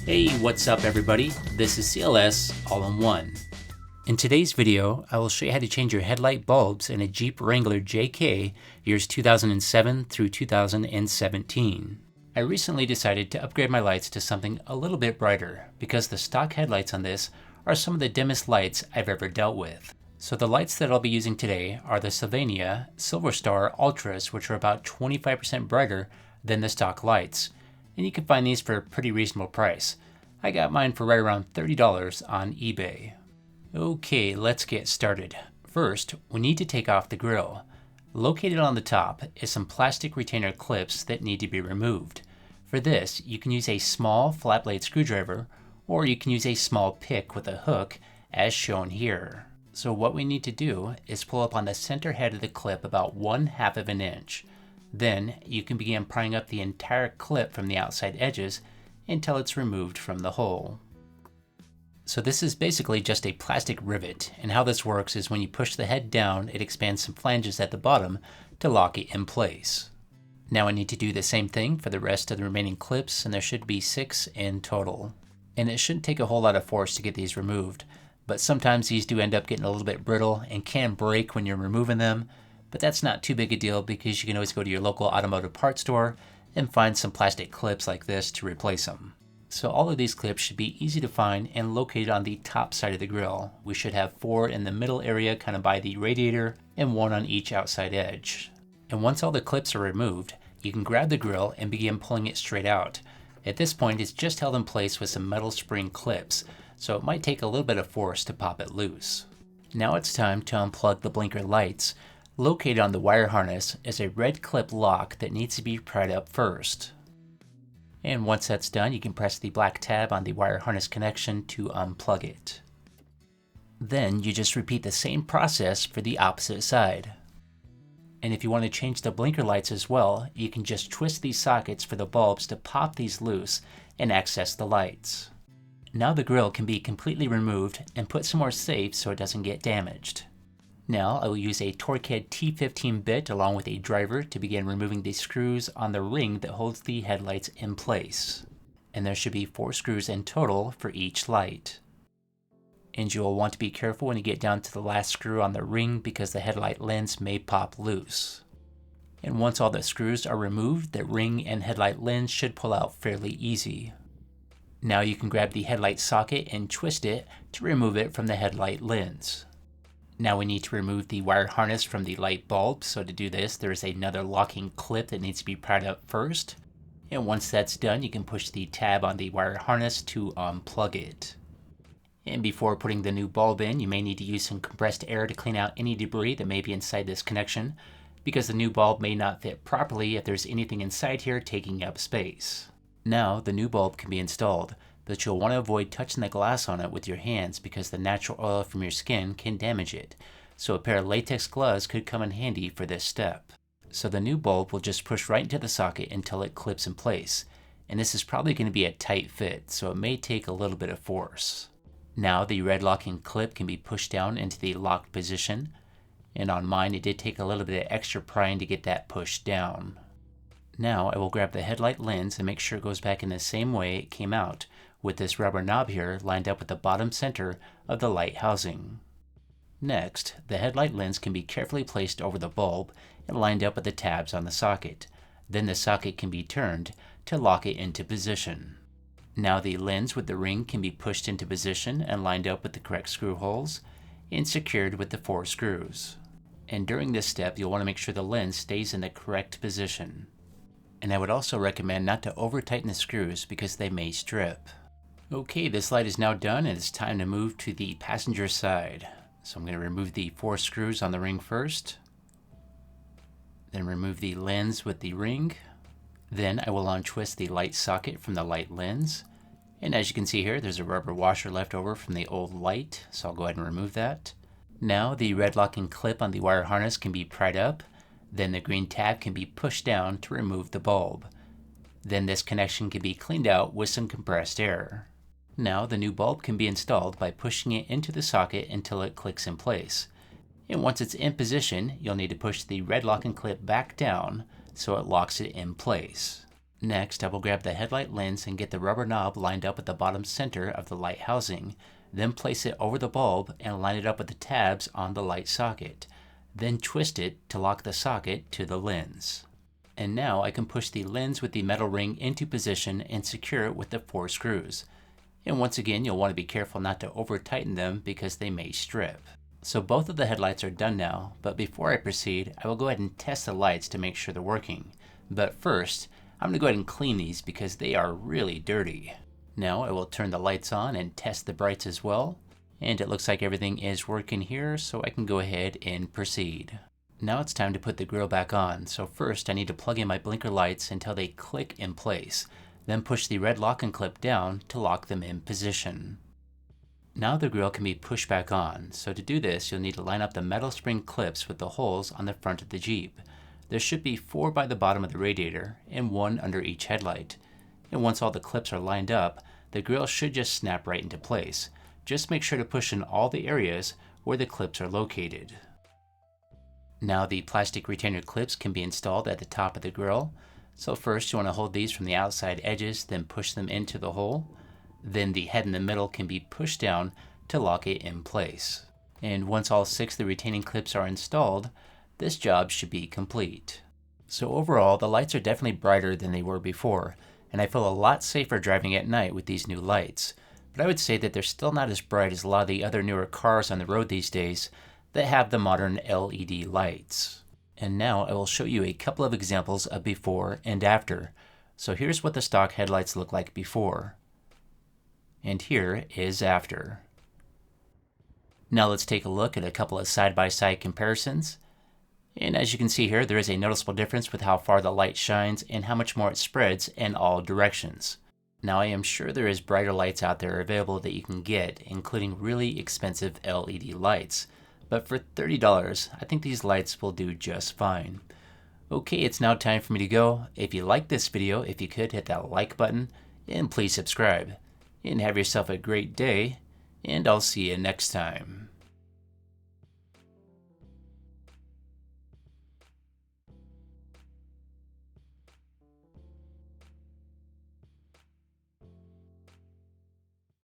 Hey, what's up everybody? This is C.L.S. all-in-one. In today's video, I will show you how to change your headlight bulbs in a Jeep Wrangler JK years 2007 through 2017. I recently decided to upgrade my lights to something a little bit brighter because the stock headlights on this are some of the dimmest lights I've ever dealt with. So the lights that I'll be using today are the Sylvania Silverstar Ultras, which are about 25% brighter than the stock lights. And you can find these for a pretty reasonable price. I got mine for right around $30 on eBay. Okay, let's get started. First, we need to take off the grill. Located on the top is some plastic retainer clips that need to be removed. For this, you can use a small flat blade screwdriver, or you can use a small pick with a hook, as shown here. So what we need to do is pull up on the center head of the clip about 1/2 of an inch. Then you can begin prying up the entire clip from the outside edges until it's removed from the hole. So this is basically just a plastic rivet, and how this works is when you push the head down, it expands some flanges at the bottom to lock it in place. Now I need to do the same thing for the rest of the remaining clips, and there should be 6 in total. And it shouldn't take a whole lot of force to get these removed, but sometimes these do end up getting a little bit brittle and can break when you're removing them. But that's not too big a deal because you can always go to your local automotive parts store and find some plastic clips like this to replace them. So all of these clips should be easy to find and located on the top side of the grill. We should have 4 in the middle area kind of by the radiator and 1 on each outside edge. And once all the clips are removed, you can grab the grill and begin pulling it straight out. At this point it's just held in place with some metal spring clips, so it might take a little bit of force to pop it loose. Now it's time to unplug the blinker lights. Located on the wire harness is a red clip lock that needs to be pried up first. And once that's done, you can press the black tab on the wire harness connection to unplug it. Then you just repeat the same process for the opposite side. And if you want to change the blinker lights as well, you can just twist these sockets for the bulbs to pop these loose and access the lights. Now the grill can be completely removed and put somewhere safe so it doesn't get damaged. Now I will use a Torque T15 bit along with a driver to begin removing the screws on the ring that holds the headlights in place. And there should be 4 screws in total for each light. And you will want to be careful when you get down to the last screw on the ring because the headlight lens may pop loose. And once all the screws are removed, the ring and headlight lens should pull out fairly easy. Now you can grab the headlight socket and twist it to remove it from the headlight lens. Now we need to remove the wire harness from the light bulb, so to do this there is another locking clip that needs to be pried up first. And once that's done, you can push the tab on the wire harness to unplug it. And before putting the new bulb in, you may need to use some compressed air to clean out any debris that may be inside this connection, because the new bulb may not fit properly if there's anything inside here taking up space. Now the new bulb can be installed, but you'll want to avoid touching the glass on it with your hands because the natural oil from your skin can damage it, so a pair of latex gloves could come in handy for this step. So the new bulb will just push right into the socket until it clips in place, and this is probably going to be a tight fit, so it may take a little bit of force. Now the red locking clip can be pushed down into the locked position, and on mine it did take a little bit of extra prying to get that pushed down. Now I will grab the headlight lens and make sure it goes back in the same way it came out, with this rubber knob here lined up with the bottom center of the light housing. Next, the headlight lens can be carefully placed over the bulb and lined up with the tabs on the socket. Then the socket can be turned to lock it into position. Now the lens with the ring can be pushed into position and lined up with the correct screw holes and secured with the 4 screws. And during this step, you'll want to make sure the lens stays in the correct position. And I would also recommend not to over tighten the screws because they may strip. Okay, this light is now done and it's time to move to the passenger side. So I'm going to remove the 4 screws on the ring first. Then remove the lens with the ring. Then I will untwist the light socket from the light lens. And as you can see here, there's a rubber washer left over from the old light, so I'll go ahead and remove that. Now the red locking clip on the wire harness can be pried up. Then the green tab can be pushed down to remove the bulb. Then this connection can be cleaned out with some compressed air. Now the new bulb can be installed by pushing it into the socket until it clicks in place. And once it's in position, you'll need to push the red locking clip back down so it locks it in place. Next, I will grab the headlight lens and get the rubber knob lined up at the bottom center of the light housing, then place it over the bulb and line it up with the tabs on the light socket. Then twist it to lock the socket to the lens. And now I can push the lens with the metal ring into position and secure it with the 4 screws. And once again, you'll want to be careful not to over tighten them because they may strip. So both of the headlights are done now, but before I proceed, I will go ahead and test the lights to make sure they're working. But first, I'm going to go ahead and clean these because they are really dirty. Now I will turn the lights on and test the brights as well. And it looks like everything is working here, so I can go ahead and proceed. Now it's time to put the grille back on, so first I need to plug in my blinker lights until they click in place, then push the red locking clip down to lock them in position. Now the grille can be pushed back on, so to do this you'll need to line up the metal spring clips with the holes on the front of the Jeep. There should be 4 by the bottom of the radiator and 1 under each headlight. And once all the clips are lined up, the grille should just snap right into place. Just make sure to push in all the areas where the clips are located. Now the plastic retainer clips can be installed at the top of the grille. So first you want to hold these from the outside edges, then push them into the hole. Then the head in the middle can be pushed down to lock it in place. And once all 6 of the retaining clips are installed, this job should be complete. So overall, the lights are definitely brighter than they were before, and I feel a lot safer driving at night with these new lights. But I would say that they're still not as bright as a lot of the other newer cars on the road these days that have the modern LED lights. And now I will show you a couple of examples of before and after. So here's what the stock headlights look like before. And here is after. Now let's take a look at a couple of side-by-side comparisons. And as you can see here, there is a noticeable difference with how far the light shines and how much more it spreads in all directions. Now I am sure there is brighter lights out there available that you can get, including really expensive LED lights. But for $30, I think these lights will do just fine. Okay, it's now time for me to go. If you liked this video, if you could hit that like button, and please subscribe. And have yourself a great day, and I'll see you next time.